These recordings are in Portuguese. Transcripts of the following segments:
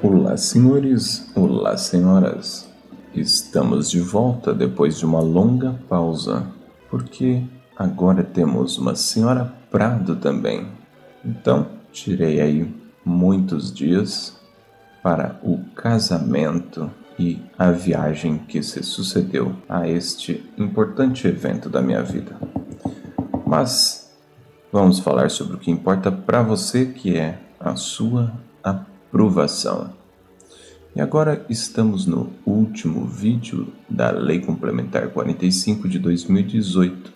Olá, senhores, olá, senhoras. Estamos de volta depois de uma longa pausa, porque agora temos uma senhora Prado também. Então, tirei aí muitos dias para o casamento e a viagem que se sucedeu a este importante evento da minha vida. Mas vamos falar sobre o que importa para você, que é a sua aprovação. E agora estamos no último vídeo da Lei Complementar 45 de 2018,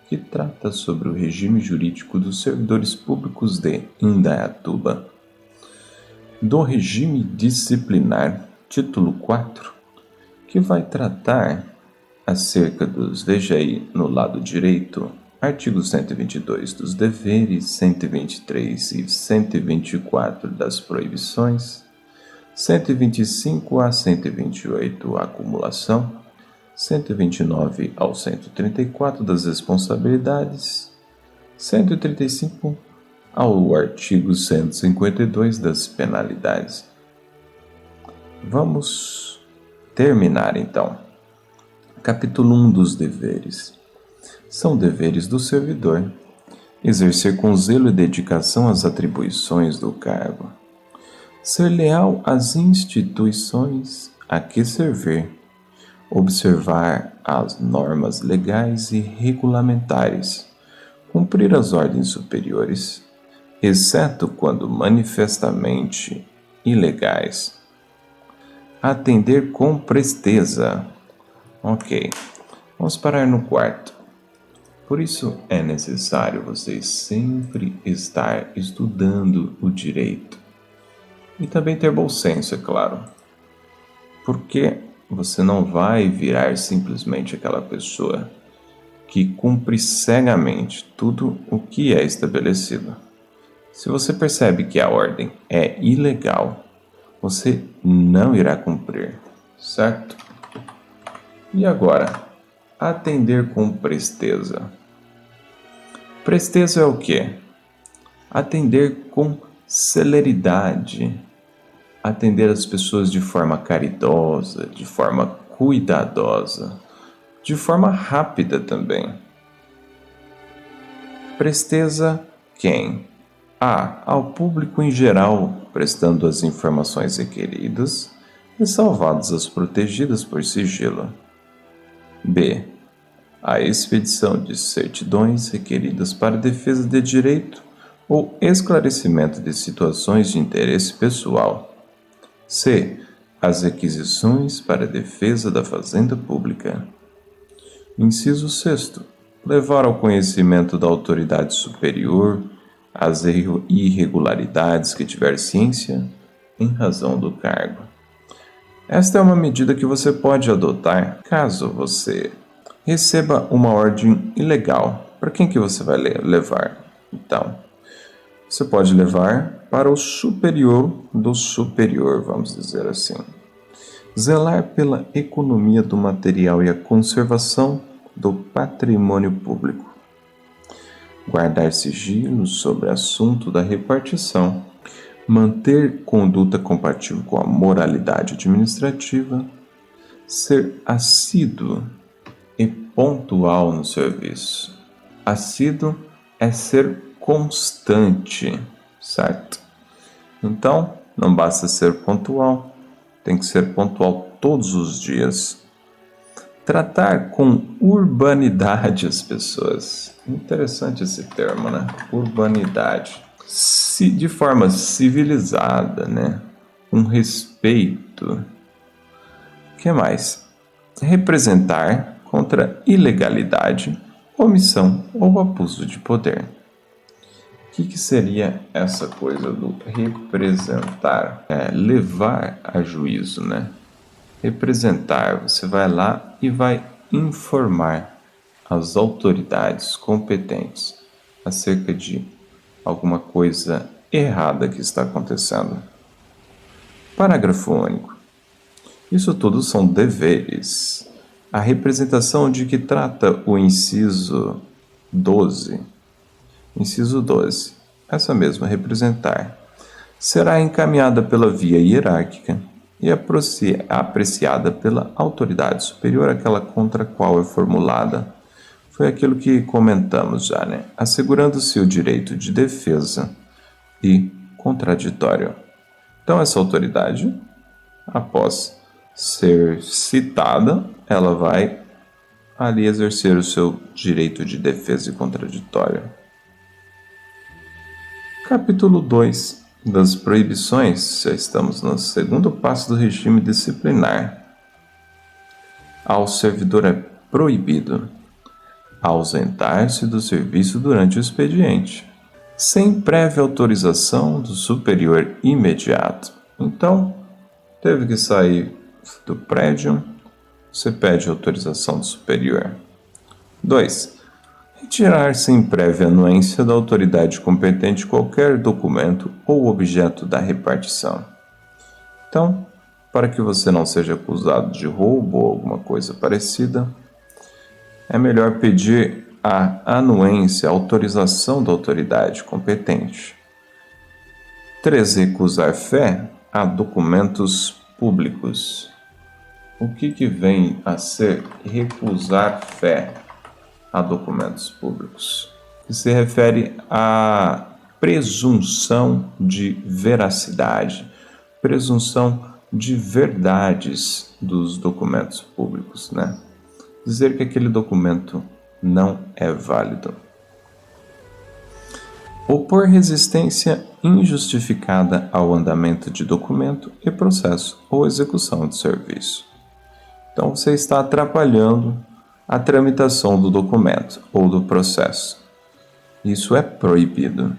que trata sobre o regime jurídico dos servidores públicos de Indaiatuba. Do regime disciplinar, título 4, que vai tratar acerca dos, veja aí no lado direito, artigo 122 dos deveres, 123 e 124 das proibições, 125 a 128 a acumulação, 129 ao 134 das responsabilidades, 135 ao artigo 152 das penalidades. Vamos terminar então. Capítulo 1 dos deveres. São deveres do servidor exercer com zelo e dedicação as atribuições do cargo, ser leal às instituições a que servir, observar as normas legais e regulamentares, cumprir as ordens superiores, exceto quando manifestamente ilegais, atender com presteza. Ok, vamos parar no quarto. Por isso é necessário você sempre estar estudando o direito. E também ter bom senso, é claro. Porque você não vai virar simplesmente aquela pessoa que cumpre cegamente tudo o que é estabelecido. Se você percebe que a ordem é ilegal, você não irá cumprir, certo? E agora, atender com presteza. Presteza é o quê? Atender com celeridade. Atender as pessoas de forma caridosa, de forma cuidadosa, de forma rápida também. Presteza quem? A. Ao público em geral, prestando as informações requeridas, ressalvadas as protegidas por sigilo. B. A expedição de certidões requeridas para defesa de direito ou esclarecimento de situações de interesse pessoal. C. As requisições para defesa da fazenda pública. Inciso 6º. Levar ao conhecimento da autoridade superior as irregularidades que tiver ciência em razão do cargo. Esta é uma medida que você pode adotar caso você receba uma ordem ilegal. Para quem que você vai levar? Então, você pode levar para o superior do superior, vamos dizer assim. Zelar pela economia do material e a conservação do patrimônio público. Guardar sigilo sobre assunto da repartição. Manter conduta compatível com a moralidade administrativa. Ser assíduo e pontual no serviço. Assíduo é ser constante, certo? Então, não basta ser pontual, tem que ser pontual todos os dias. Tratar com urbanidade as pessoas. Interessante esse termo, né? Urbanidade. De forma civilizada, né? Com respeito. O que mais? Representar contra ilegalidade, omissão ou abuso de poder. O que seria essa coisa do representar? Levar a juízo, né? Representar, você vai lá e vai informar as autoridades competentes acerca de alguma coisa errada que está acontecendo. Parágrafo único. Isso tudo são deveres. A representação de que trata o inciso 12. Inciso 12. Essa mesma, representar. será encaminhada pela via hierárquica e apreciada pela autoridade superior àquela contra a qual é formulada. Foi aquilo que comentamos já, né? Assegurando-se o direito de defesa e contraditório. Então, essa autoridade, após ser citada, ela vai ali exercer o seu direito de defesa e contraditório. Capítulo 2 das proibições. Já estamos no segundo passo do regime disciplinar. Ao servidor é proibido ausentar-se do serviço durante o expediente, sem prévia autorização do superior imediato. Então, teve que sair do prédio, você pede autorização do superior. 2. Retirar sem prévia anuência da autoridade competente qualquer documento ou objeto da repartição. Então, para que você não seja acusado de roubo ou alguma coisa parecida, é melhor pedir a anuência, a autorização da autoridade competente. 3. Recusar fé a documentos públicos. O que vem a ser recusar fé a documentos públicos? Que se refere à presunção de veracidade, presunção de verdades dos documentos públicos, né? Dizer que aquele documento não é válido. Opor resistência injustificada ao andamento de documento e processo ou execução de serviço. Então, você está atrapalhando a tramitação do documento ou do processo. Isso é proibido.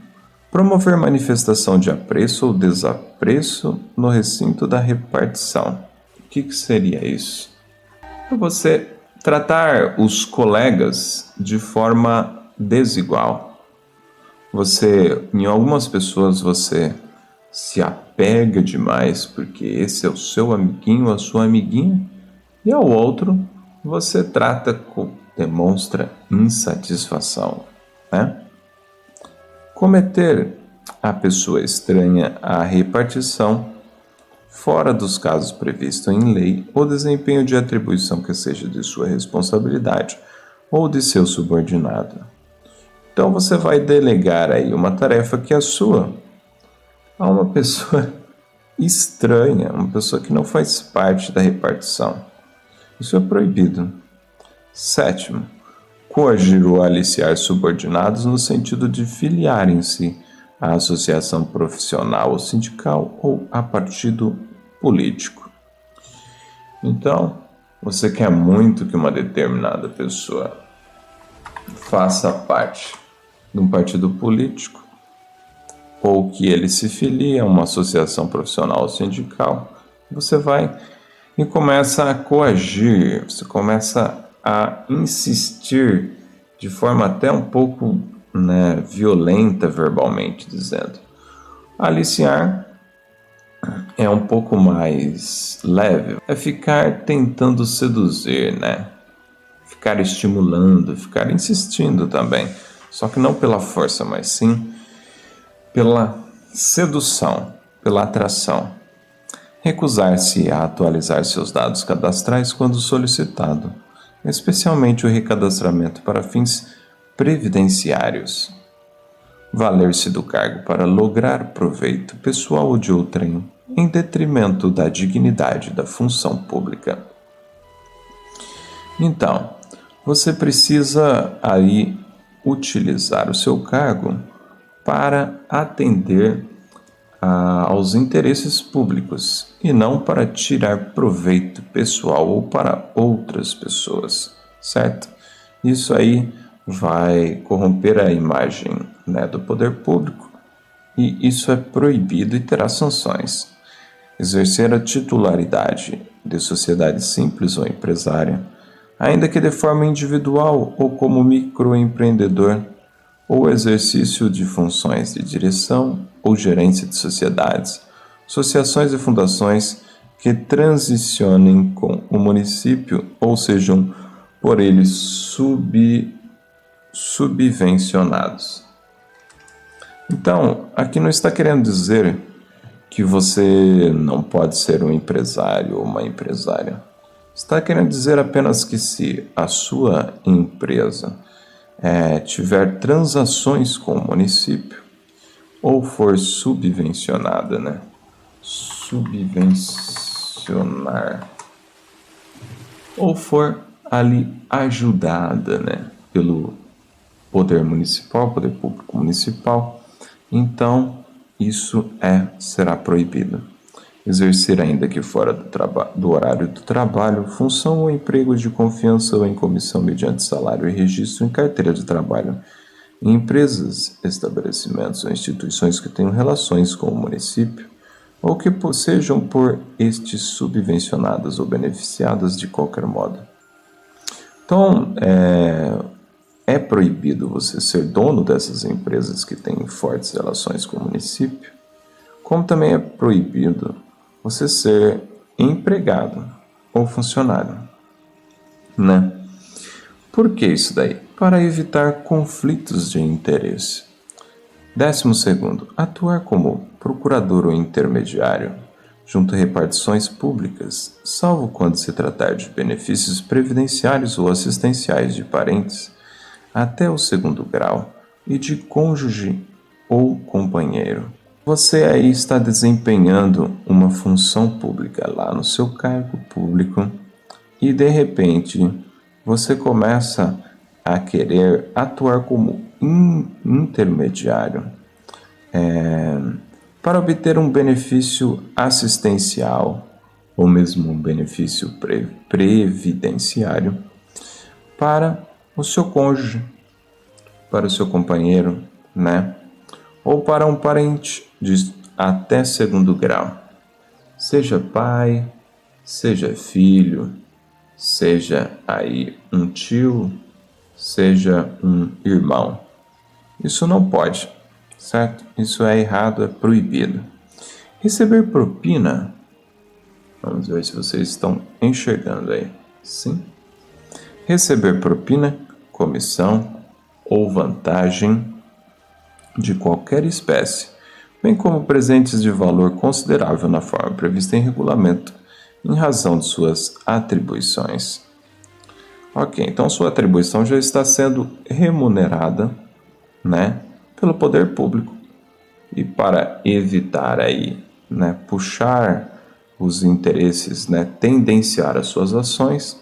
Promover manifestação de apreço ou desapreço no recinto da repartição. O que seria isso? É você tratar os colegas de forma desigual. Em algumas pessoas, você se apega demais porque esse é o seu amiguinho, a sua amiguinha, e ao outro, você demonstra insatisfação, né? Cometer a pessoa estranha à repartição fora dos casos previstos em lei, ou desempenho de atribuição que seja de sua responsabilidade ou de seu subordinado. Então você vai delegar aí uma tarefa que é sua a uma pessoa estranha, uma pessoa que não faz parte da repartição. Isso é proibido. 7. Coagir ou aliciar subordinados no sentido de filiarem-se à associação profissional ou sindical ou a partido político. Então, você quer muito que uma determinada pessoa faça parte de um partido político ou que ele se filie a uma associação profissional ou sindical, você vai e começa a coagir, você começa a insistir de forma até um pouco, violenta verbalmente dizendo. Aliciar é um pouco mais leve, é ficar tentando seduzir, ficar estimulando, ficar insistindo também, só que não pela força, mas sim pela sedução, pela atração. Recusar-se a atualizar seus dados cadastrais quando solicitado, especialmente o recadastramento para fins previdenciários. Valer-se do cargo para lograr proveito pessoal ou de outrem, em detrimento da dignidade da função pública. Então, você precisa aí utilizar o seu cargo para atender aos interesses públicos e não para tirar proveito pessoal ou para outras pessoas, certo? Isso aí vai corromper a imagem do poder público e isso é proibido e terá sanções. Exercer a titularidade de sociedade simples ou empresária, ainda que de forma individual ou como microempreendedor, ou exercício de funções de direção ou gerência de sociedades, associações e fundações que transicionem com o município ou sejam por ele subvencionados. Então, aqui não está querendo dizer que você não pode ser um empresário ou uma empresária. Está querendo dizer apenas que se a sua empresa tiver transações com o município ou for subvencionada, né? Subvencionar. Ou for ali ajudada, né? Pelo poder municipal, poder público municipal, então isso será proibido. Exercer ainda que fora do horário do trabalho, função ou emprego de confiança ou em comissão mediante salário e registro em carteira de trabalho em empresas, estabelecimentos ou instituições que tenham relações com o município ou que sejam por este subvencionadas ou beneficiadas de qualquer modo. Então, é proibido você ser dono dessas empresas que têm fortes relações com o município, como também é proibido você ser empregado ou funcionário, né? Por que isso daí? Para evitar conflitos de interesse. 12º, atuar como procurador ou intermediário junto a repartições públicas, salvo quando se tratar de benefícios previdenciários ou assistenciais de parentes, até o 2º grau, e de cônjuge ou companheiro. Você aí está desempenhando uma função pública lá no seu cargo público e de repente você começa a querer atuar como intermediário para obter um benefício assistencial ou mesmo um benefício previdenciário para o seu cônjuge, para o seu companheiro, né? Ou para um parente de até 2º grau, seja pai, seja filho, seja aí um tio, seja um irmão. Isso não pode, certo? Isso é errado, é proibido. Receber propina, vamos ver se vocês estão enxergando aí. Sim. Receber propina, comissão ou vantagem de qualquer espécie, bem como presentes de valor considerável na forma prevista em regulamento, em razão de suas atribuições. Ok, então sua atribuição já está sendo remunerada, né, pelo poder público. E para evitar aí, né, puxar os interesses, né, tendenciar as suas ações,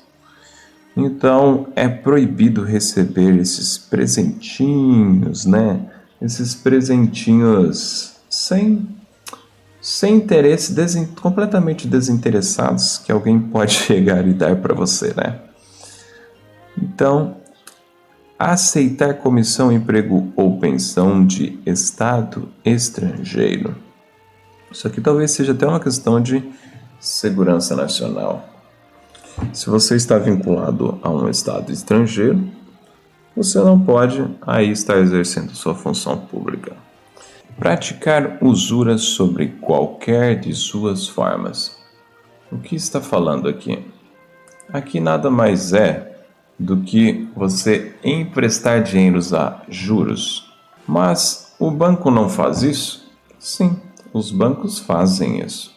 então é proibido receber esses presentinhos, né? Esses presentinhos sem interesse, completamente desinteressados que alguém pode chegar e dar para você, né? Então, aceitar comissão, emprego ou pensão de Estado estrangeiro. Isso aqui talvez seja até uma questão de segurança nacional. Se você está vinculado a um Estado estrangeiro, você não pode aí estar exercendo sua função pública. Praticar usura sobre qualquer de suas formas. O que está falando aqui? Aqui nada mais é do que você emprestar dinheiros a juros. Mas o banco não faz isso? Sim, os bancos fazem isso.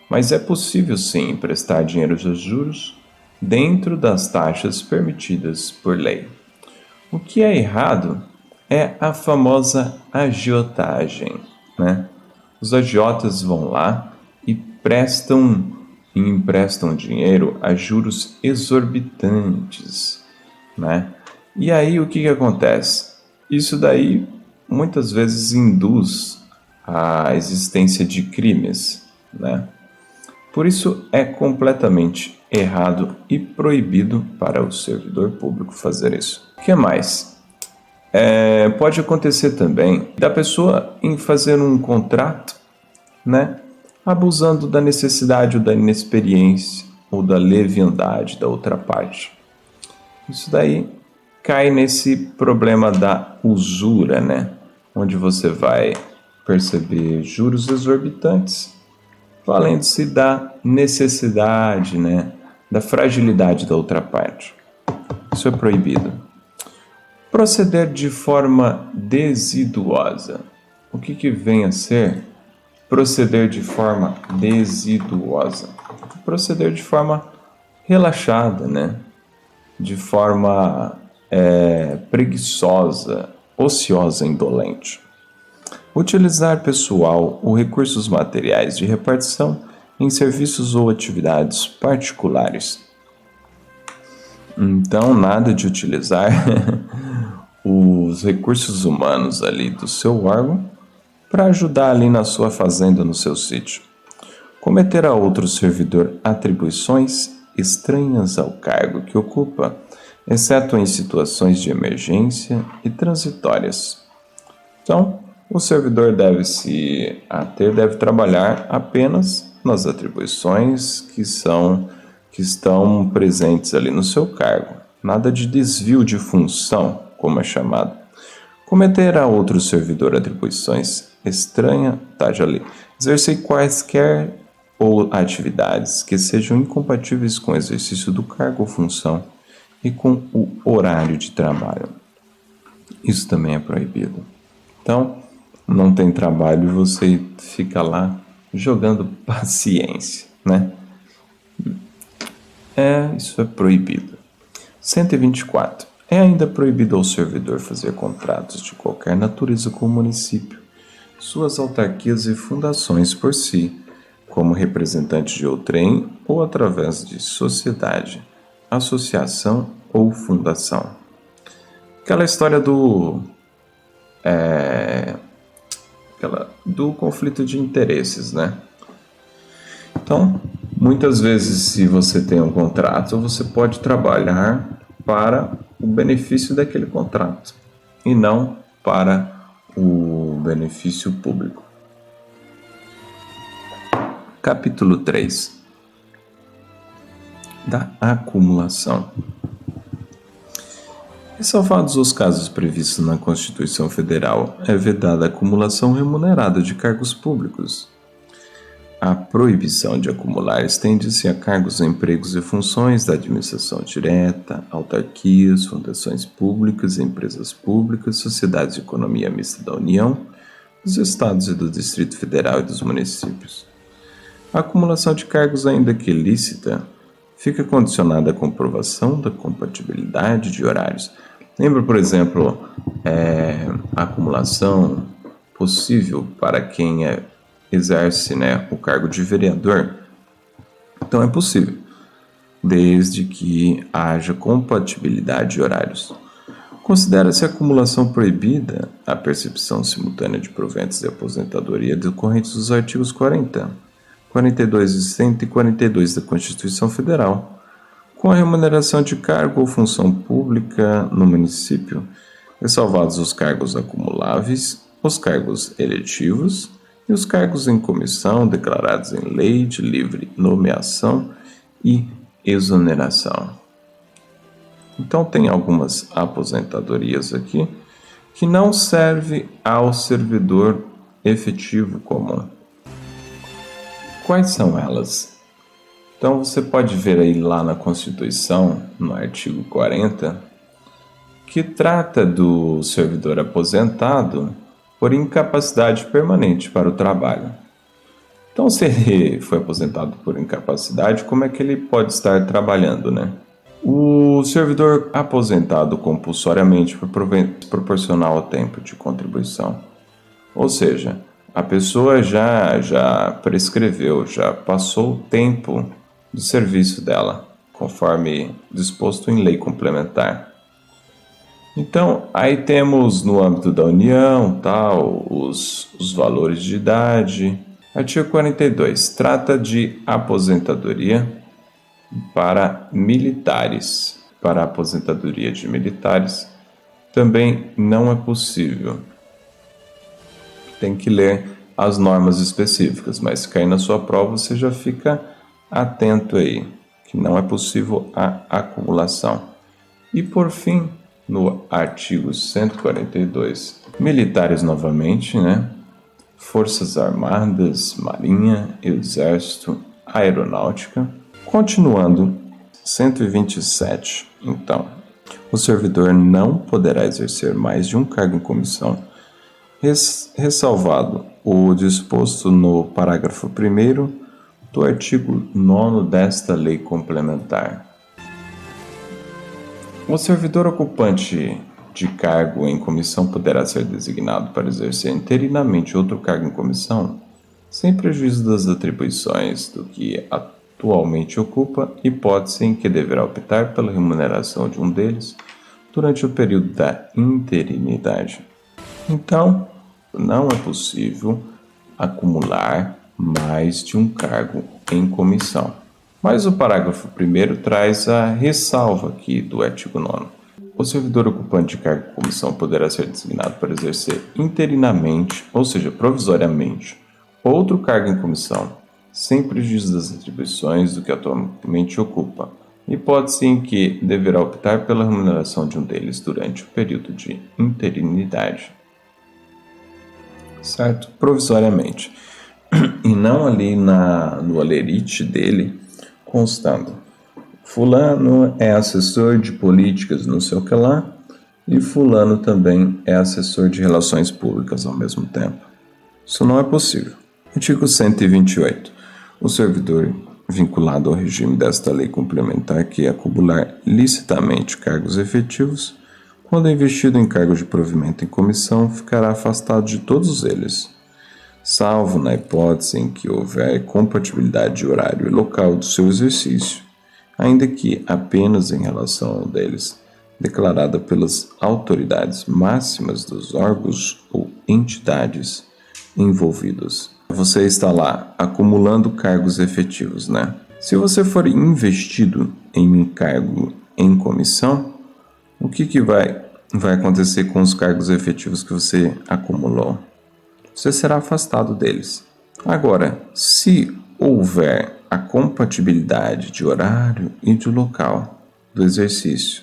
Mas é possível sim emprestar dinheiro a juros dentro das taxas permitidas por lei. O que é errado é a famosa agiotagem, né? Os agiotas vão lá e emprestam dinheiro a juros exorbitantes, né? E aí o que acontece? Isso daí muitas vezes induz a existência de crimes, né? Por isso é completamente errado e proibido para o servidor público fazer isso. O que mais? Pode acontecer também da pessoa em fazer um contrato, né, abusando da necessidade ou da inexperiência ou da leviandade da outra parte. Isso daí cai nesse problema da usura, né, onde você vai perceber juros exorbitantes, valendo-se da necessidade, né, da fragilidade da outra parte. Isso é proibido. Proceder de forma desiduosa. O que vem a ser proceder de forma desiguosa. Proceder de forma relaxada, né? De forma preguiçosa, ociosa, indolente. Utilizar pessoal ou recursos materiais de repartição em serviços ou atividades particulares. Então, nada de utilizar os recursos humanos ali do seu órgão para ajudar ali na sua fazenda, no seu sítio. Cometer a outro servidor atribuições estranhas ao cargo que ocupa, exceto em situações de emergência e transitórias. Então, o servidor deve trabalhar apenas nas atribuições que estão presentes ali no seu cargo. Nada de desvio de função, como é chamado. Cometer a outro servidor atribuições estranhas, já li. Exercer quaisquer ou atividades que sejam incompatíveis com o exercício do cargo ou função e com o horário de trabalho. Isso também é proibido. Então, não tem trabalho e você fica lá jogando paciência, né? Isso é proibido. 124. É ainda proibido ao servidor fazer contratos de qualquer natureza com o município, suas autarquias e fundações por si, como representante de outrem ou através de sociedade, associação ou fundação. Aquela história do conflito de interesses, né? Então, muitas vezes, se você tem um contrato, você pode trabalhar para o benefício daquele contrato e não para o benefício público. Capítulo 3 da acumulação. Ressalvados os casos previstos na Constituição Federal, é vedada a acumulação remunerada de cargos públicos. A proibição de acumular estende-se a cargos, empregos e funções da administração direta, autarquias, fundações públicas, empresas públicas, sociedades de economia mista da União, dos Estados e do Distrito Federal e dos municípios. A acumulação de cargos, ainda que ilícita, fica condicionada à comprovação da compatibilidade de horários. Lembra, por exemplo, a acumulação possível para quem exerce, o cargo de vereador? Então é possível, desde que haja compatibilidade de horários. Considera-se acumulação proibida a percepção simultânea de proventos de aposentadoria decorrentes dos artigos 40, 42 e 142 da Constituição Federal, com a remuneração de cargo ou função pública no município, ressalvados os cargos acumuláveis, os cargos eletivos e os cargos em comissão declarados em lei de livre nomeação e exoneração. Então tem algumas aposentadorias aqui que não servem ao servidor efetivo comum. Quais são elas? Então você pode ver aí lá na Constituição, no artigo 40, que trata do servidor aposentado por incapacidade permanente para o trabalho. Então, se ele foi aposentado por incapacidade, como é que ele pode estar trabalhando, né? O servidor aposentado compulsoriamente proporcional ao tempo de contribuição. Ou seja, a pessoa já prescreveu, já passou o tempo do serviço dela, conforme disposto em lei complementar. Então, aí temos no âmbito da União, os valores de idade. Artigo 42, trata de aposentadoria para militares. Para a aposentadoria de militares, também não é possível. Tem que ler as normas específicas, mas se cair na sua prova, você já fica atento aí, que não é possível a acumulação. E por fim, no artigo 142, militares novamente, Forças Armadas, Marinha, Exército, Aeronáutica. Continuando, 127, então, o servidor não poderá exercer mais de um cargo em comissão Ressalvado o disposto no parágrafo 1º do artigo 9º desta lei complementar. O servidor ocupante de cargo em comissão poderá ser designado para exercer interinamente outro cargo em comissão, sem prejuízo das atribuições do que atualmente ocupa, hipótese em que deverá optar pela remuneração de um deles durante o período da interinidade. Então, não é possível acumular mais de um cargo em comissão. Mas o parágrafo 1º traz a ressalva aqui do artigo 9º. O servidor ocupante de cargo em comissão poderá ser designado para exercer interinamente, ou seja, provisoriamente, outro cargo em comissão, sem prejuízo das atribuições do que atualmente ocupa, hipótese em que deverá optar pela remuneração de um deles durante o período de interinidade. Certo? Provisoriamente. E não ali no alerite dele, constando: fulano é assessor de políticas não sei o que lá, e fulano também é assessor de relações públicas ao mesmo tempo. Isso não é possível. Artigo 128. O servidor vinculado ao regime desta lei complementar que acumular licitamente cargos efetivos, quando é investido em cargo de provimento em comissão, ficará afastado de todos eles, salvo na hipótese em que houver compatibilidade de horário e local do seu exercício, ainda que apenas em relação ao deles, declarada pelas autoridades máximas dos órgãos ou entidades envolvidos. Você está lá acumulando cargos efetivos, né? Se você for investido em um cargo em comissão, o que vai acontecer com os cargos efetivos que você acumulou? Você será afastado deles. Agora, se houver a compatibilidade de horário e de local do exercício,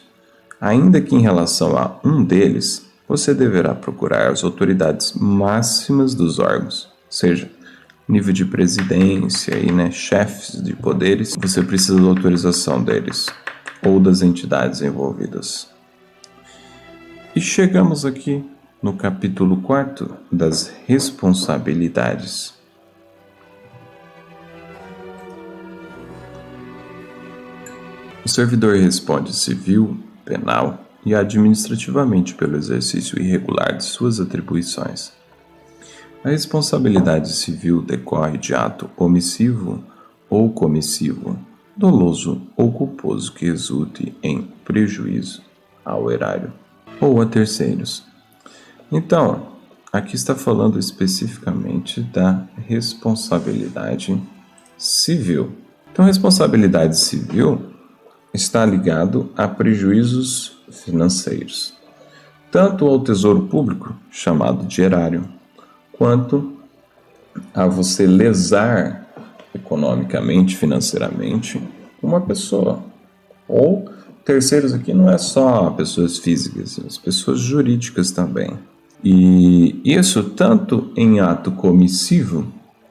ainda que em relação a um deles, você deverá procurar as autoridades máximas dos órgãos, seja nível de presidência e chefes de poderes, você precisa da autorização deles ou das entidades envolvidas. E chegamos aqui no capítulo 4 das responsabilidades. O servidor responde civil, penal e administrativamente pelo exercício irregular de suas atribuições. A responsabilidade civil decorre de ato omissivo ou comissivo, doloso ou culposo que resulte em prejuízo ao erário ou a terceiros. Então, aqui está falando especificamente da responsabilidade civil. Então, responsabilidade civil está ligado a prejuízos financeiros, tanto ao tesouro público, chamado de erário, quanto a você lesar economicamente, financeiramente, uma pessoa. Ou terceiros aqui não é só pessoas físicas, as pessoas jurídicas também. E isso tanto em ato comissivo,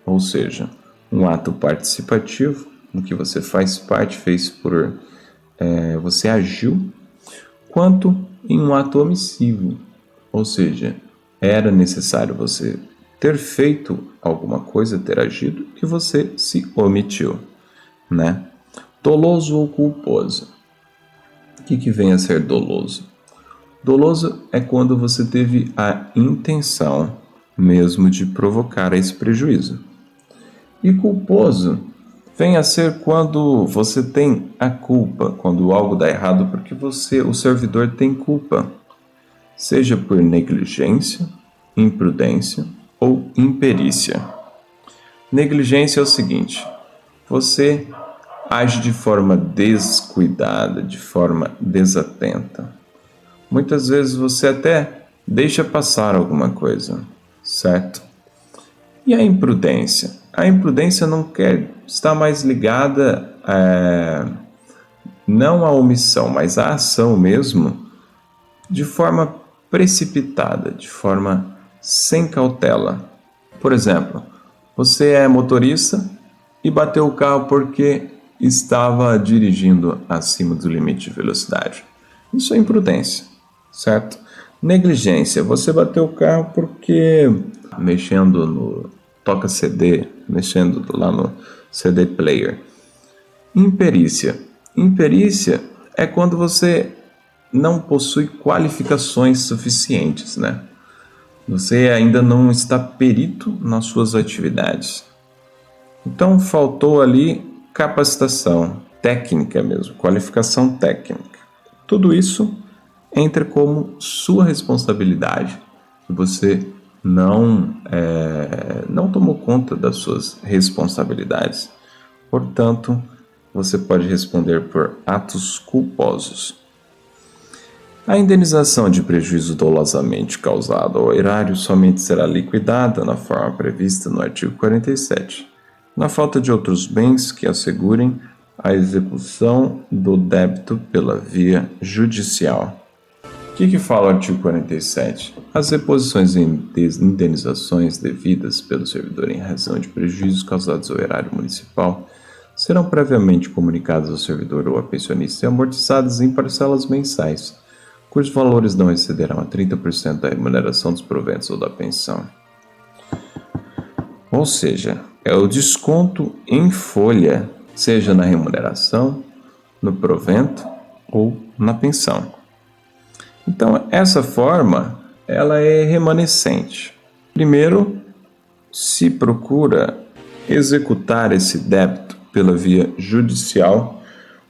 ou seja, um ato participativo, em que você faz parte, você agiu, quanto em um ato omissivo, ou seja, era necessário você ter feito alguma coisa, ter agido, e você se omitiu, né? Doloso ou culposo. O que vem a ser doloso? Doloso é quando você teve a intenção mesmo de provocar esse prejuízo. E culposo vem a ser quando você tem a culpa, quando algo dá errado, porque o servidor tem culpa, seja por negligência, imprudência ou imperícia. Negligência é o seguinte: você age de forma descuidada, de forma desatenta. Muitas vezes você até deixa passar alguma coisa, certo? E a imprudência? A imprudência não está mais ligada não à omissão, mas à ação mesmo, de forma precipitada, de forma sem cautela. Por exemplo, você é motorista e bateu o carro porque estava dirigindo acima do limite de velocidade. Isso é imprudência, certo? Negligência. Você bateu o carro porque mexendo no toca CD, mexendo lá no CD player. Imperícia. Imperícia é quando você não possui qualificações suficientes, né? Você ainda não está perito nas suas atividades. Então faltou ali capacitação técnica mesmo, qualificação técnica. Tudo isso entra como sua responsabilidade. Você não tomou conta das suas responsabilidades. Portanto, você pode responder por atos culposos. A indenização de prejuízo dolosamente causado ao erário somente será liquidada na forma prevista no artigo 47, na falta de outros bens que assegurem a execução do débito pela via judicial. O que fala o artigo 47? As reposições e indenizações devidas pelo servidor em razão de prejuízos causados ao erário municipal serão previamente comunicadas ao servidor ou a pensionista e amortizadas em parcelas mensais, cujos valores não excederão a 30% da remuneração dos proventos ou da pensão. Ou seja, é o desconto em folha, seja na remuneração, no provento ou na pensão. Então, essa forma, ela é remanescente. Primeiro, se procura executar esse débito pela via judicial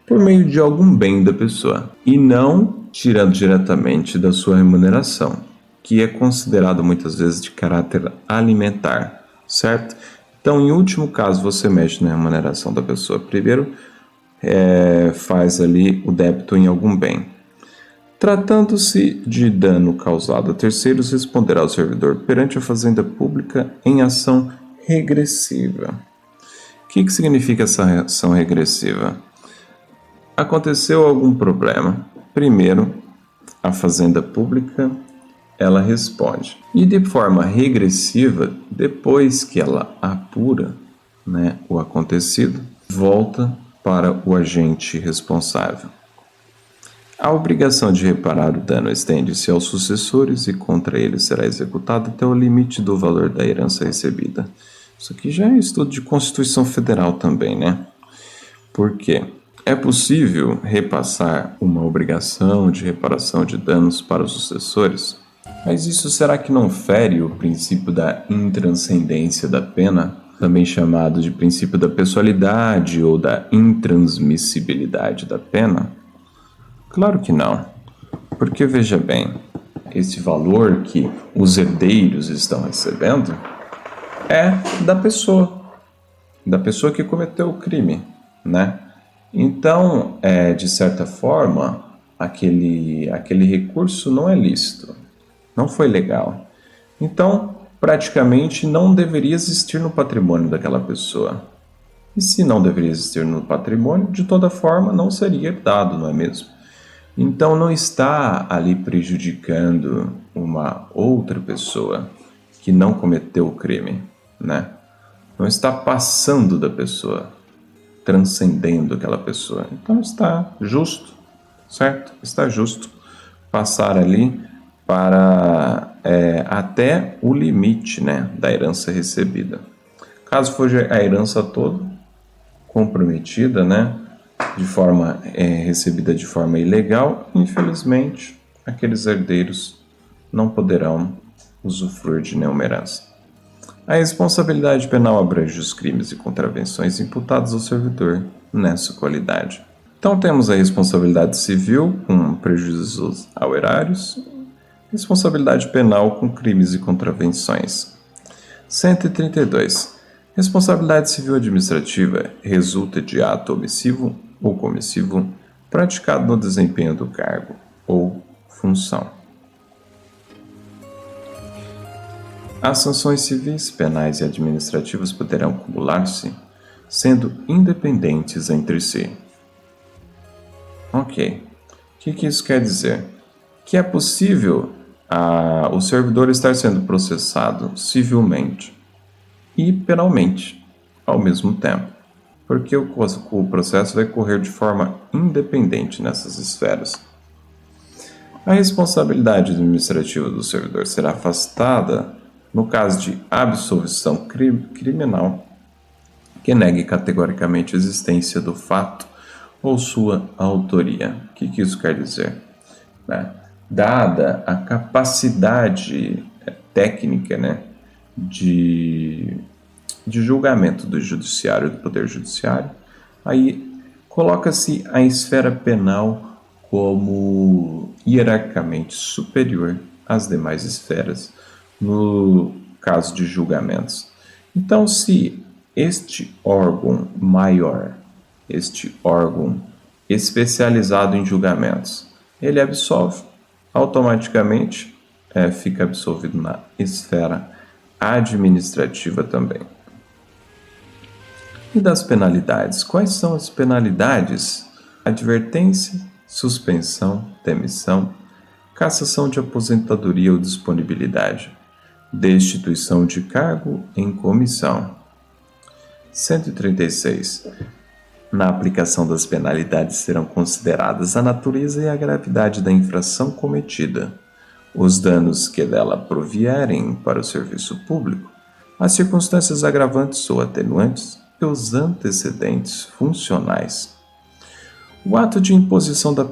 por meio de algum bem da pessoa e não tirando diretamente da sua remuneração, que é considerado muitas vezes de caráter alimentar, certo? Então, em último caso, você mexe na remuneração da pessoa. Primeiro, faz ali o débito em algum bem. Tratando-se de dano causado a terceiros, responderá o servidor perante a Fazenda Pública em ação regressiva. O que significa essa ação regressiva? Aconteceu algum problema. Primeiro, a Fazenda Pública, ela responde. E de forma regressiva, depois que ela apura, o acontecido, volta para o agente responsável. A obrigação de reparar o dano estende-se aos sucessores e contra eles será executada até o limite do valor da herança recebida. Isso aqui já é estudo de Constituição Federal também, né? Por quê? É possível repassar uma obrigação de reparação de danos para os sucessores? Mas isso será que não fere o princípio da intranscendência da pena, também chamado de princípio da pessoalidade ou da intransmissibilidade da pena? Claro que não, porque veja bem, esse valor que os herdeiros estão recebendo é da pessoa que cometeu o crime, né? Então, de certa forma, aquele recurso não é lícito, não foi legal. Então, praticamente não deveria existir no patrimônio daquela pessoa. E se não deveria existir no patrimônio, de toda forma não seria herdado, não é mesmo? Então não está ali prejudicando uma outra pessoa que não cometeu o crime, né? Não está passando da pessoa, transcendendo aquela pessoa. Então está justo, certo? Está justo passar ali para até o limite, né, da herança recebida. Caso for a herança toda comprometida, né, de forma recebida de forma ilegal, infelizmente, aqueles herdeiros não poderão usufruir de nenhuma herança. A responsabilidade penal abrange os crimes e contravenções imputados ao servidor nessa qualidade. Então temos a responsabilidade civil com prejuízos ao erários, responsabilidade penal com crimes e contravenções. 132. Responsabilidade civil administrativa resulta de ato omissivo ou comissivo praticado no desempenho do cargo ou função. As sanções civis, penais e administrativas poderão acumular-se, sendo independentes entre si. Ok. O que isso quer dizer? Que é possível o servidor estar sendo processado civilmente e penalmente ao mesmo tempo, porque o processo vai correr de forma independente nessas esferas. A responsabilidade administrativa do servidor será afastada no caso de absolvição criminal que negue categoricamente a existência do fato ou sua autoria. O que isso quer dizer? Dada a capacidade técnica, de julgamento do judiciário, do poder judiciário, aí coloca-se a esfera penal como hierarquicamente superior às demais esferas no caso de julgamentos. Então, se este órgão maior, este órgão especializado em julgamentos, ele absolve, automaticamente fica absolvido na esfera administrativa também. E das penalidades? Quais são as penalidades? Advertência, suspensão, demissão, cassação de aposentadoria ou disponibilidade, destituição de cargo em comissão. 136. Na aplicação das penalidades serão consideradas a natureza e a gravidade da infração cometida, os danos que dela provierem para o serviço público, as circunstâncias agravantes ou atenuantes e os antecedentes funcionais. O ato de imposição da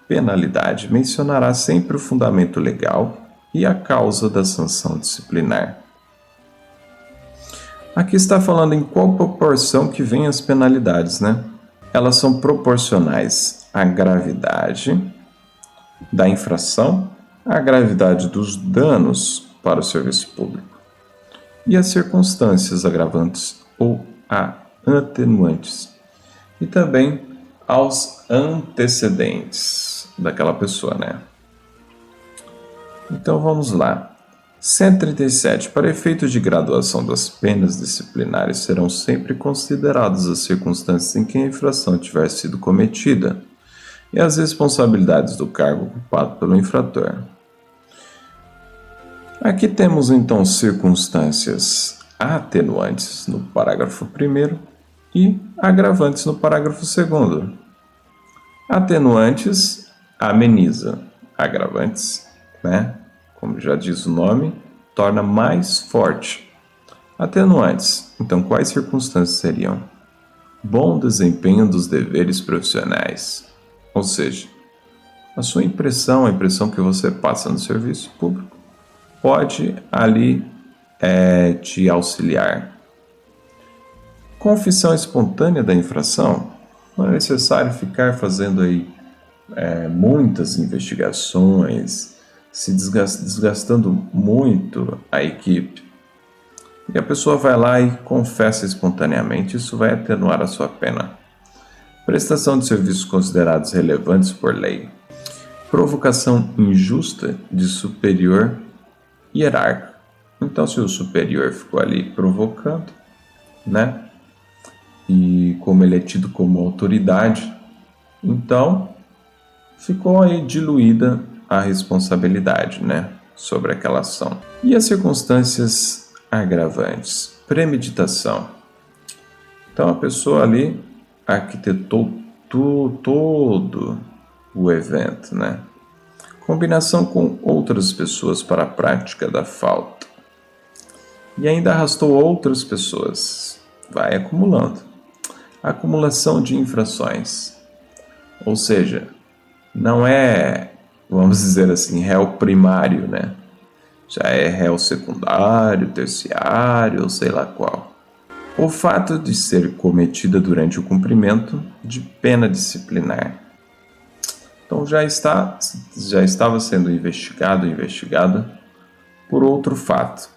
penalidade mencionará sempre o fundamento legal e a causa da sanção disciplinar. Aqui está falando em qual proporção que vêm as penalidades, Elas são proporcionais à gravidade da infração, à gravidade dos danos para o serviço público e as circunstâncias agravantes ou atenuantes, e também aos antecedentes daquela pessoa, Então vamos lá. 137. Para efeitos de graduação das penas disciplinares serão sempre consideradas as circunstâncias em que a infração tiver sido cometida e as responsabilidades do cargo ocupado pelo infrator. Aqui temos então circunstâncias atenuantes no parágrafo 1º e agravantes no parágrafo 2º. Atenuantes ameniza, agravantes, como já diz o nome, torna mais forte. Atenuantes, então quais circunstâncias seriam? Bom desempenho dos deveres profissionais, ou seja, a sua impressão, a impressão que você passa no serviço público, pode ali te auxiliar. Confissão espontânea da infração, não é necessário ficar fazendo aí muitas investigações, se desgastando muito a equipe. E a pessoa vai lá e confessa espontaneamente, isso vai atenuar a sua pena. Prestação de serviços considerados relevantes por lei. Provocação injusta de superior hierárquico. Então, se o superior ficou ali provocando, e como ele é tido como autoridade, então ficou aí diluída a responsabilidade, sobre aquela ação. E as circunstâncias agravantes? Premeditação. Então a pessoa ali arquitetou todo o evento, Combinação com outras pessoas para a prática da falta. E ainda arrastou outras pessoas. Vai acumulando. Acumulação de infrações. Ou seja, não é, vamos dizer assim, réu primário, Já é réu secundário, terciário, ou sei lá qual. O fato de ser cometida durante o cumprimento de pena disciplinar. Então já estava sendo investigada por outro fato.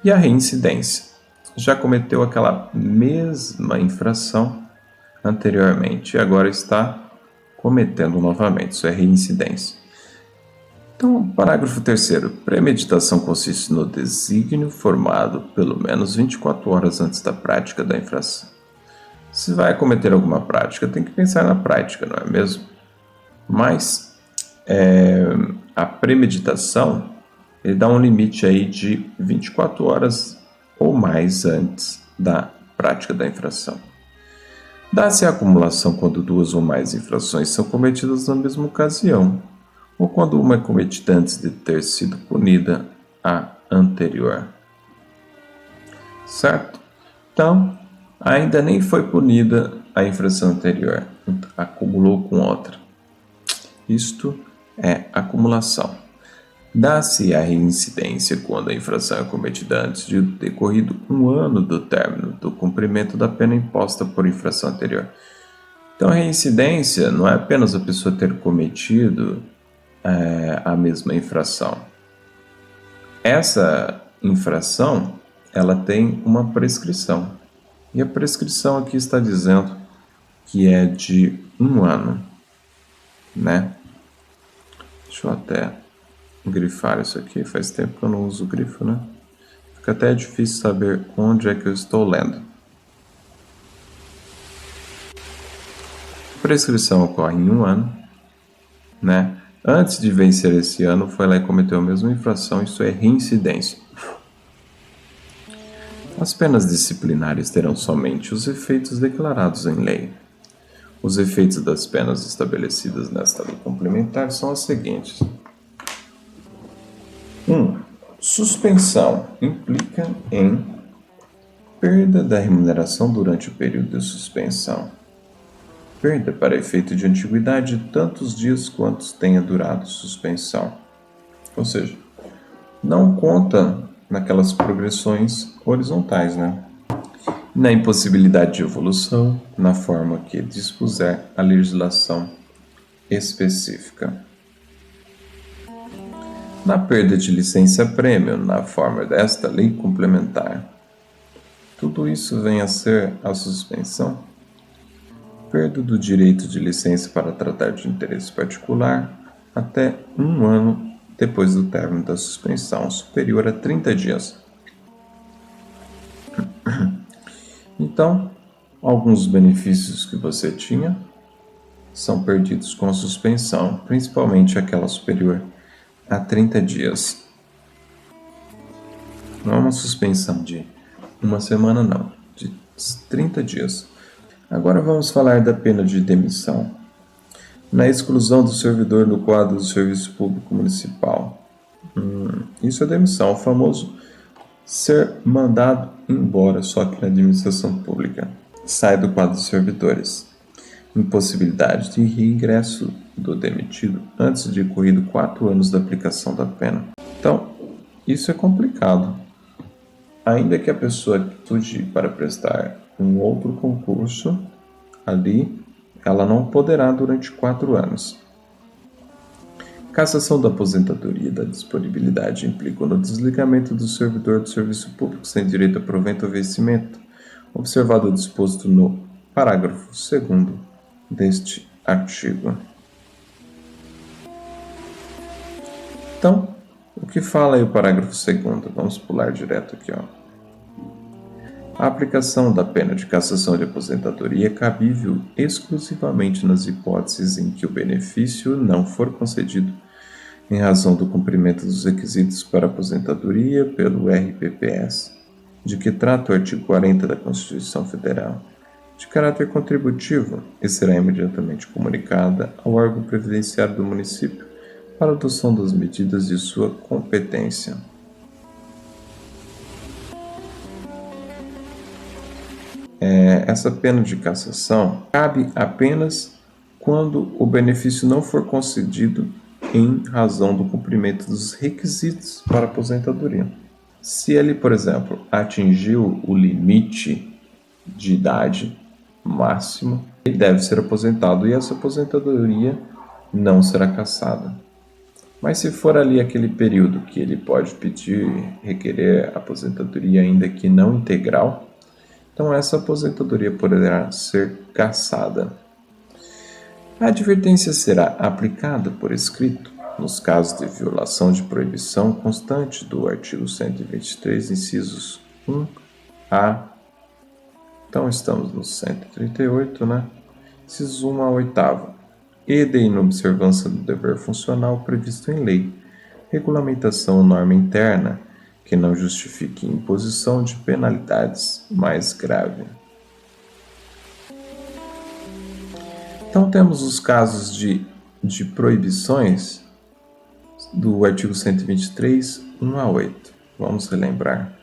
E a reincidência. Já cometeu aquela mesma infração anteriormente e agora está cometendo novamente. Isso é reincidência. Então, parágrafo 3º. Premeditação consiste no desígnio formado pelo menos 24 horas antes da prática da infração. Se vai cometer alguma prática, tem que pensar na prática, não é mesmo? Mas a premeditação, ele dá um limite aí de 24 horas ou mais antes da prática da infração. Dá-se a acumulação quando duas ou mais infrações são cometidas na mesma ocasião, ou quando uma é cometida antes de ter sido punida a anterior. Certo? Então, ainda nem foi punida a infração anterior, acumulou com outra. Isto é acumulação. Dá-se a reincidência quando a infração é cometida antes de decorrido 1 ano do término do cumprimento da pena imposta por infração anterior. Então, a reincidência não é apenas a pessoa ter cometido a mesma infração. Essa infração, ela tem uma prescrição. E a prescrição aqui está dizendo que é de 1 ano, né? Deixa eu até grifar isso aqui, faz tempo que eu não uso grifo, né? Fica até difícil saber onde é que eu estou lendo. A prescrição ocorre em 1 ano, né? Antes de vencer esse ano, foi lá e cometeu a mesma infração, isso é reincidência. As penas disciplinares terão somente os efeitos declarados em lei. Os efeitos das penas estabelecidas nesta lei complementar são as seguintes. 1. Suspensão implica em perda da remuneração durante o período de suspensão. Perda para efeito de antiguidade de tantos dias quantos tenha durado suspensão. Ou seja, não conta naquelas progressões horizontais, né? Na impossibilidade de evolução, na forma que dispuser a legislação específica. Na perda de licença-prêmio, na forma desta lei complementar. Tudo isso vem a ser a suspensão. Perda do direito de licença para tratar de interesse particular até 1 ano depois do término da suspensão, superior a 30 dias. Então, alguns benefícios que você tinha são perdidos com a suspensão, principalmente aquela superior a 30 dias. Não é uma suspensão de 1 semana, não, de 30 dias. Agora vamos falar da pena de demissão. Na exclusão do servidor do quadro do serviço público municipal. Isso é demissão, o famoso ser mandado embora, só que na administração pública. Sai do quadro dos servidores. Impossibilidade de reingresso do demitido antes de ocorrido 4 anos da aplicação da pena. Então, isso é complicado. Ainda que a pessoa estude para prestar um outro concurso, ali ela não poderá durante 4 anos. Cassação da aposentadoria e da disponibilidade implica no desligamento do servidor do serviço público sem direito a provento ou vencimento, observado o disposto no parágrafo 2º deste artigo. Então, o que fala aí o parágrafo 2º? Vamos pular direto aqui, ó. A aplicação da pena de cassação de aposentadoria é cabível exclusivamente nas hipóteses em que o benefício não for concedido em razão do cumprimento dos requisitos para aposentadoria pelo RPPS, de que trata o artigo 40 da Constituição Federal, de caráter contributivo e será imediatamente comunicada ao órgão previdenciário do município para a adoção das medidas de sua competência. Essa pena de cassação cabe apenas quando o benefício não for concedido em razão do cumprimento dos requisitos para aposentadoria. Se ele, por exemplo, atingiu o limite de idade máximo, ele deve ser aposentado e essa aposentadoria não será cassada. Mas se for ali aquele período que ele pode pedir, requerer aposentadoria ainda que não integral, então essa aposentadoria poderá ser cassada. A advertência será aplicada por escrito nos casos de violação de proibição constante do artigo 123, incisos 1a. Então estamos no 138, né? Incisos 1 a 8º. E de inobservância do dever funcional previsto em lei, regulamentação ou norma interna que não justifique imposição de penalidades mais grave. Então temos os casos de proibições do artigo 123, 1 a 8. Vamos relembrar.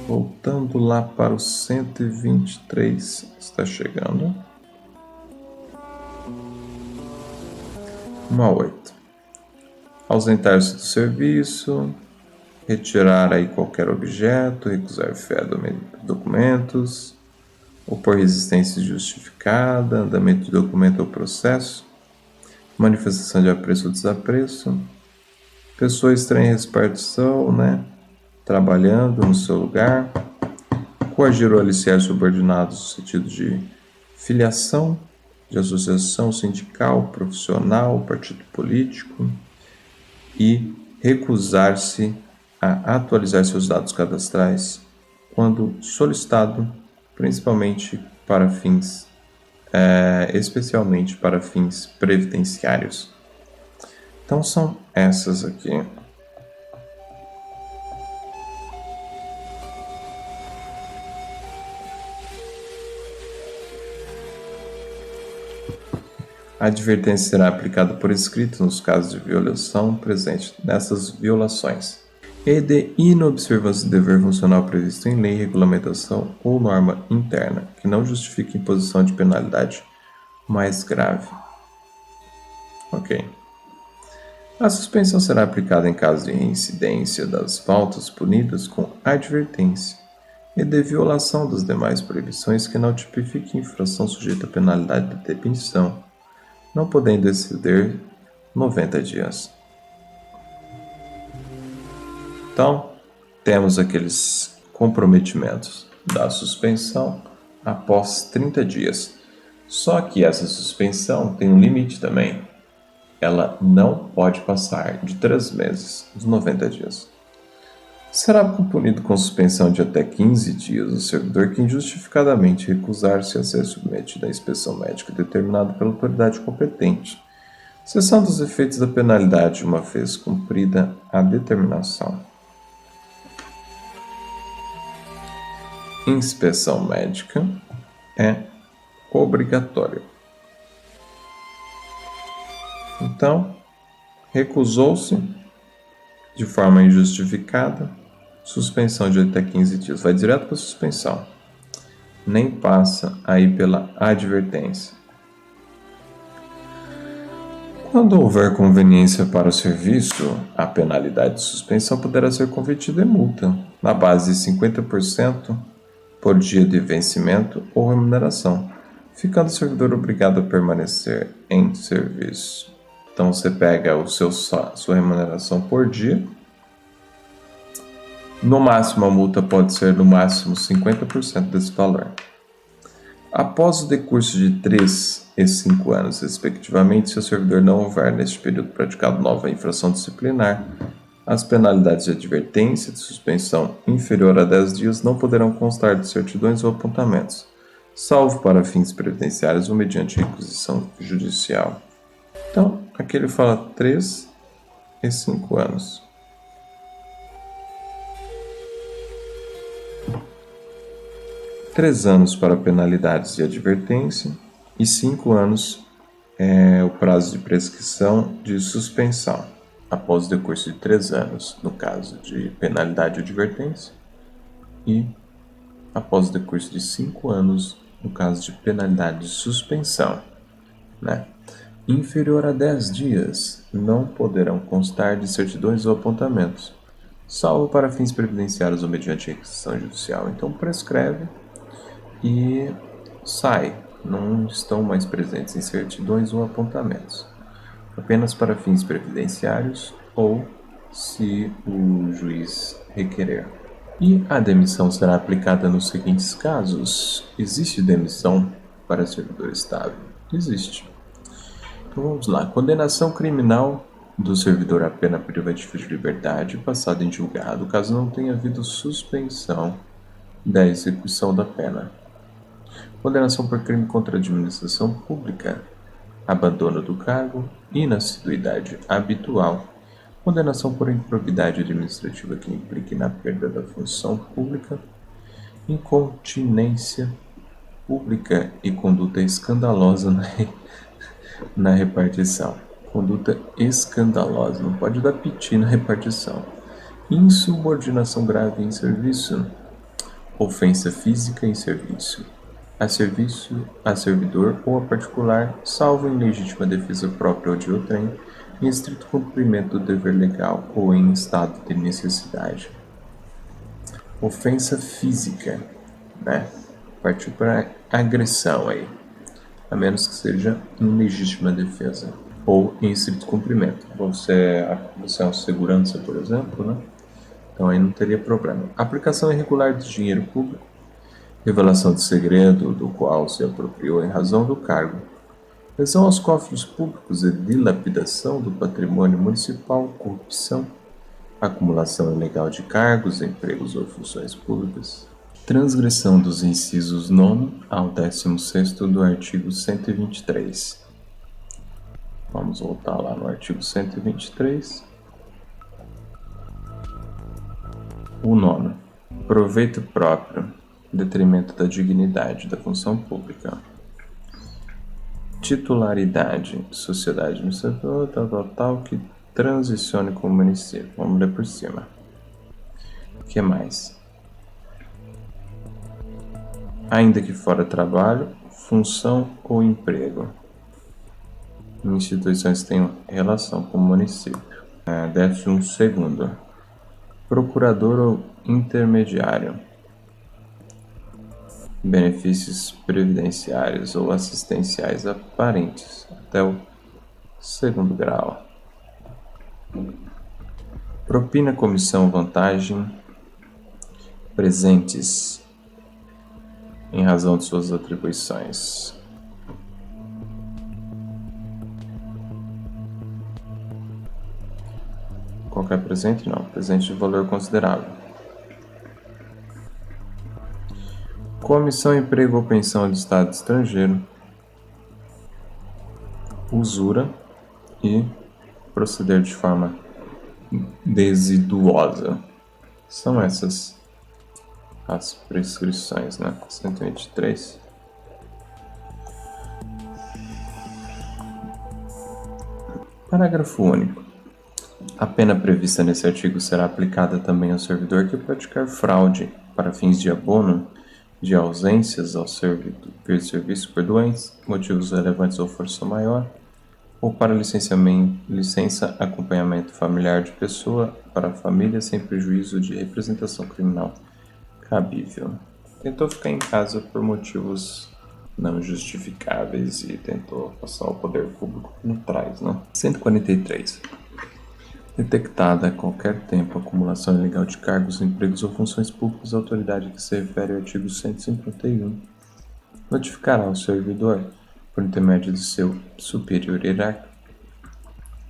Voltando lá para o 123, está chegando. 1 a 8. Ausentar-se do serviço, retirar aí qualquer objeto, recusar fé a documentos, opor resistência justificada, andamento de documento ou processo, manifestação de apreço ou desapreço, pessoa estranha em repartição, trabalhando no seu lugar, coagir ou aliciar subordinados no sentido de filiação, de associação sindical, profissional, partido político, e recusar-se a atualizar seus dados cadastrais quando solicitado, principalmente para fins, especialmente para fins previdenciários. Então são essas aqui. A advertência será aplicada por escrito nos casos de violação presente nessas violações e de inobservância de dever funcional previsto em lei, regulamentação ou norma interna, que não justifique imposição de penalidade mais grave. Ok. A suspensão será aplicada em caso de reincidência das faltas punidas com advertência e de violação das demais proibições que não tipifiquem infração sujeita a penalidade de detenção, não podendo exceder 90 dias. Então, temos aqueles comprometimentos da suspensão após 30 dias. Só que essa suspensão tem um limite também. Ela não pode passar de 3 meses, dos 90 dias. Será punido com suspensão de até 15 dias o servidor que injustificadamente recusar-se a ser submetido à inspeção médica determinada pela autoridade competente, cessando os efeitos da penalidade uma vez cumprida a determinação. Inspeção médica é obrigatória. Então, recusou-se de forma injustificada, suspensão de até 15 dias. Vai direto para a suspensão. Nem passa aí pela advertência. Quando houver conveniência para o serviço, a penalidade de suspensão poderá ser convertida em multa, na base de 50% por dia de vencimento ou remuneração, ficando o servidor obrigado a permanecer em serviço. Então você pega sua remuneração por dia. No máximo, a multa pode ser no máximo 50% desse valor. Após o decurso de 3 e 5 anos, respectivamente, se o servidor não houver neste período praticado nova infração disciplinar, as penalidades de advertência de suspensão inferior a 10 dias não poderão constar de certidões ou apontamentos, salvo para fins previdenciários ou mediante requisição judicial. Então, aqui ele fala 3 e 5 anos. Três anos para penalidades de advertência e 5 anos é o prazo de prescrição de suspensão, após o decurso de 3 anos, no caso de penalidade de advertência, e após o decurso de 5 anos, no caso de penalidade de suspensão, Inferior a 10 dias, não poderão constar de certidões ou apontamentos, salvo para fins previdenciários ou mediante requisição judicial. Então prescreve e sai, não estão mais presentes em certidões ou apontamentos, apenas para fins previdenciários ou se o juiz requerer. E a demissão será aplicada nos seguintes casos. Existe demissão para servidor estável? Existe. Então vamos lá. Condenação criminal do servidor à pena privativa de liberdade passada em julgado, caso não tenha havido suspensão da execução da pena. Condenação por crime contra a administração pública, abandono do cargo, inassiduidade habitual, condenação por improbidade administrativa que implique na perda da função pública, incontinência pública e conduta escandalosa na repartição. Conduta escandalosa, não pode dar piti na repartição. Insubordinação grave em serviço. Ofensa física em serviço. A servidor ou a particular, salvo em legítima defesa própria ou de outrem, em estrito cumprimento do dever legal ou em estado de necessidade. Ofensa física, né? Partiu para agressão aí, a menos que seja em legítima defesa ou em estrito cumprimento. Você é um segurança, por exemplo, né? Então aí não teria problema. Aplicação irregular de dinheiro público, revelação de segredo do qual se apropriou em razão do cargo, lesão aos cofres públicos e dilapidação do patrimônio municipal, corrupção, acumulação ilegal de cargos, empregos ou funções públicas, transgressão dos incisos 9 ao 16º do artigo 123. Vamos voltar lá no artigo 123. O 9. Proveito próprio, em detrimento da dignidade da função pública. Titularidade, sociedade administradora, tal, que transicione com o município. Vamos ler por cima. O que mais? Ainda que fora trabalho, função ou emprego. Instituições que tenham relação com o município. 12º. Procurador ou intermediário. Benefícios previdenciários ou assistenciais aparentes até o 2º grau. Propina, comissão, vantagem, presentes em razão de suas atribuições. Qualquer presente? Não. Presente de valor considerável. Comissão, emprego ou pensão de estado estrangeiro. Usura e proceder de forma desiduosa. São essas as prescrições, né? 123. Parágrafo único. A pena prevista nesse artigo será aplicada também ao servidor que praticar fraude para fins de abono de ausências ao serviço por doença, motivos relevantes ou força maior, ou para licença acompanhamento familiar de pessoa para a família sem prejuízo de representação criminal cabível. Tentou ficar em casa por motivos não justificáveis e tentou passar o poder público por trás, né? 143. Detectada a qualquer tempo a acumulação ilegal de cargos, empregos ou funções públicas, a autoridade que se refere ao artigo 151 notificará ao servidor, por intermédio de seu superior hierárquico,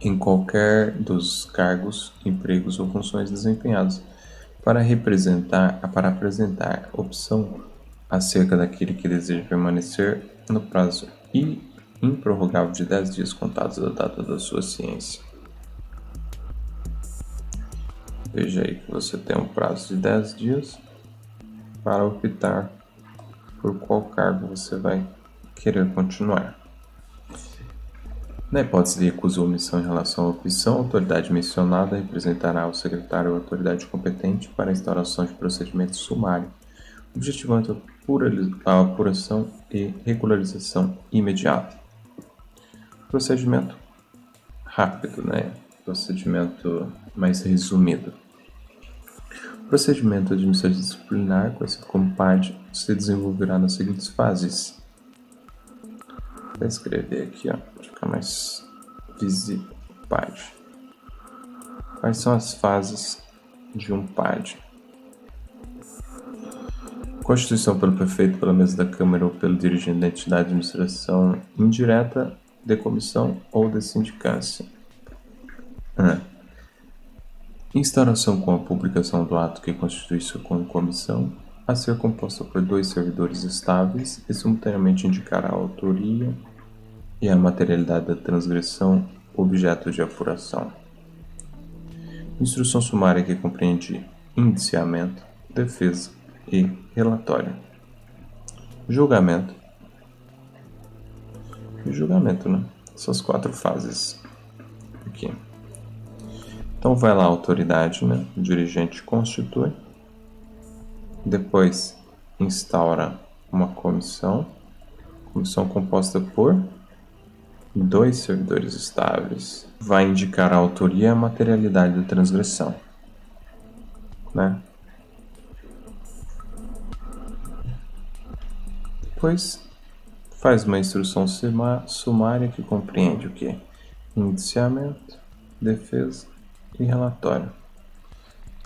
em qualquer dos cargos, empregos ou funções desempenhados, para apresentar opção acerca daquele que deseja permanecer no prazo improrrogável de 10 dias contados da data da sua ciência. Veja aí que você tem um prazo de 10 dias para optar por qual cargo você vai querer continuar. Na hipótese de recusa ou omissão em relação à opção, a autoridade mencionada representará o secretário ou autoridade competente para a instauração de procedimento sumário, objetivando a apuração e regularização imediata. Procedimento rápido, né? Procedimento mais resumido. O procedimento administrativo disciplinar, conhecido como PAD, se desenvolverá nas seguintes fases. Vou escrever aqui, para ficar mais visível. PAD. Quais são as fases de um PAD? Constituição pelo prefeito, pela mesa da Câmara ou pelo dirigente da entidade de administração indireta, de comissão ou de sindicância. Instauração com a publicação do ato que constitui sua comissão, a ser composta por 2 servidores estáveis e simultaneamente indicará a autoria e a materialidade da transgressão objeto de apuração. Instrução sumária que compreende indiciamento, defesa e relatório. Julgamento. E julgamento, né? Essas 4 fases. aqui. Então vai lá a autoridade, né? O dirigente constitui, depois instaura uma comissão composta por 2 servidores estáveis. Vai indicar a autoria e a materialidade da transgressão, né? Depois faz uma instrução sumária que compreende o quê? Indiciamento, defesa e relatório.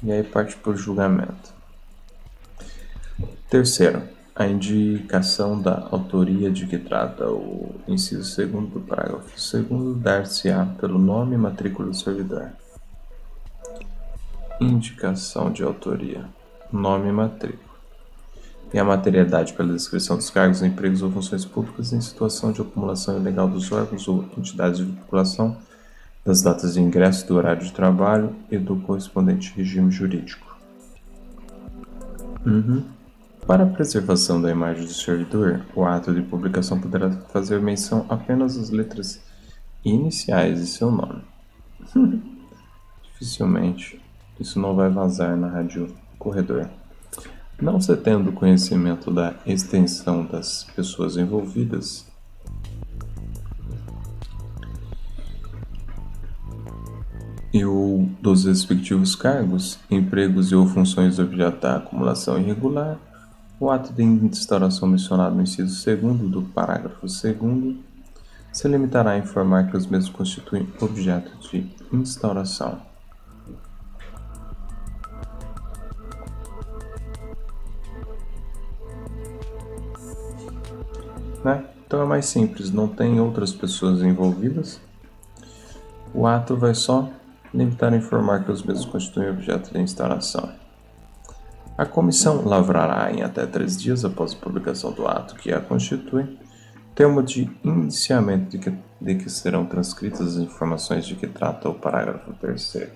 E aí parte para o julgamento. Terceiro, a indicação da autoria de que trata o inciso 2º do parágrafo 2º dar-se-á pelo nome e matrícula do servidor. Indicação de autoria, nome e matrícula. E a materialidade pela descrição dos cargos, empregos ou funções públicas em situação de acumulação ilegal dos órgãos ou entidades de vinculação, das datas de ingresso, do horário de trabalho e do correspondente regime jurídico. Para a preservação da imagem do servidor, o ato de publicação poderá fazer menção apenas às letras iniciais de seu nome. Dificilmente isso não vai vazar na rádio corredor. Não se tendo conhecimento da extensão das pessoas envolvidas, e o dos respectivos cargos, empregos e ou funções objeto da acumulação irregular, o ato de instauração mencionado no inciso 2º do parágrafo 2º se limitará a informar que os mesmos constituem objeto de instauração. Né? Então é mais simples, não tem outras pessoas envolvidas. O ato vai só limitar a informar que os mesmos constituem objeto de instauração. A comissão lavrará em até 3 dias após a publicação do ato que a constitui, termo de indiciamento de que serão transcritas as informações de que trata o parágrafo 3º.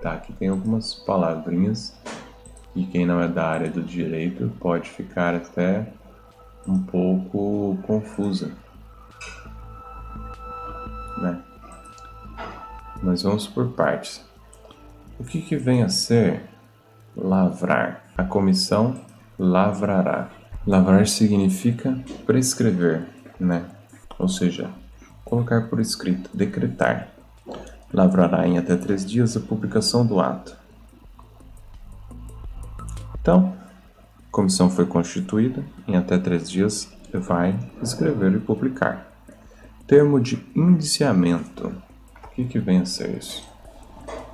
Tá, aqui tem algumas palavrinhas e quem não é da área do direito pode ficar até um pouco confusa, né? Mas vamos por partes. O que vem a ser lavrar? A comissão lavrará. Lavrar significa prescrever, né? Ou seja, colocar por escrito, decretar. Lavrará em até 3 dias a publicação do ato. Então, a comissão foi constituída, em até 3 dias vai escrever e publicar. Termo de indiciamento. O que vem a ser isso?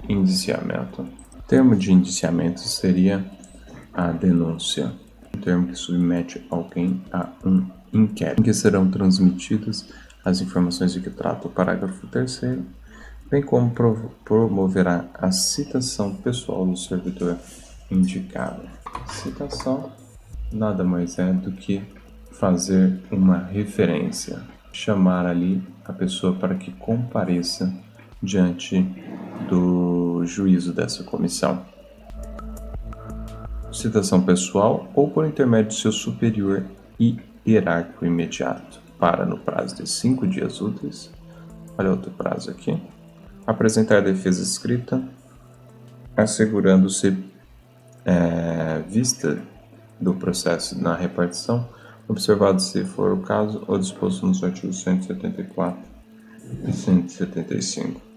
Indiciamento. O termo de indiciamento seria a denúncia, um termo que submete alguém a um inquérito, em que serão transmitidas as informações de que trata o parágrafo 3º, bem como promoverá a citação pessoal do servidor indicado. Citação nada mais é do que fazer uma referência, chamar ali a pessoa para que compareça diante do juízo dessa comissão. Citação pessoal ou por intermédio de seu superior e hierárquico imediato, para, no prazo de 5 dias úteis, olha outro prazo aqui, apresentar defesa escrita, assegurando-se vista do processo na repartição, observado, se for o caso, ou disposto nos artigos 174 e 175.